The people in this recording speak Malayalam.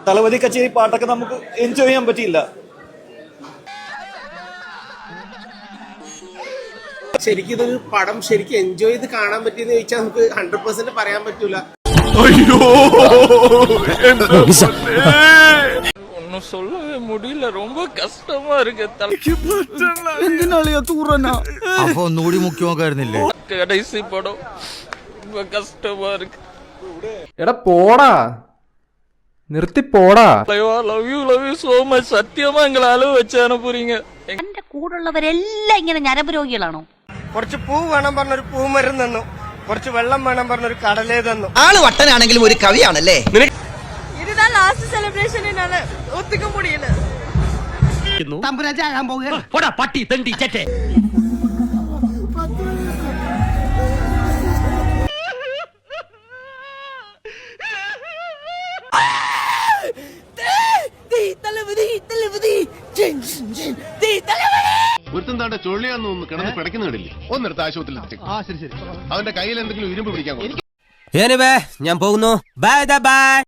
തലവതി കച്ചേരി പാട്ടൊക്കെ നമുക്ക് എൻജോയ് ചെയ്യാൻ പറ്റിയില്ല. ശരിക്കും ഇതൊരു പടം ശരിക്കും എൻജോയ് ചെയ്ത് കാണാൻ പറ്റിയെന്ന് ചോദിച്ചാൽ നമുക്ക് 100% പറയാൻ പറ്റൂല. അയ്യോ ഒന്നും சொல்லவே முடியல, ரொம்ப கஷ்டமா இருக்கு. എന്തിനാളിയാ തൂറന? അപ്പൊ ഒന്നുകൂടി മുഖ്യ നോക്കായിരുന്നില്ലേ? கடைசி படம் ரொம்ப கஷ்டமா இருக்கு. എടാ പോടാ, നിർത്തി പോടാ. Love you so much. സത്യമാ എങ്ങളെ അലവ് വെച്ച് അനുഭവിங்க. എന്റെ കൂടുള്ളവരെല്ലാം ഇങ്ങനെ ഞരമ്പരോഗികളാണോ? കുറച്ച് പൂ വേണം പറഞ്ഞൊരു പൂമരം തന്നു, കുറച്ച് വെള്ളം വേണം പറഞ്ഞൊരു കടലേ തന്നു. ആള് വട്ടനാണെങ്കിലും ഒരു കവിയാണല്ലേ. இதுதான் லாஸ்ட் செலிப்ரேஷன், என்னால ஒத்துக்க முடியல. പോടാ പട്ടി തെണ്ടി ചേട്ടേ. ഒരുത്തൻ താണ്ട ചൊള്ളിയാന്ന് തോന്നുന്നു കിടന്ന് പിടയ്ക്കുന്ന കണ്ടില്ലേ? ഒന്നെടുത്ത് ആശുപത്രിയിൽ എത്തിച്ചു. അവന്റെ കയ്യിൽ എന്തെങ്കിലും ഇരുമ്പ് പിടിക്കാൻ കൊടുക്കും. ഞാൻ പോകുന്നു. Bye bye.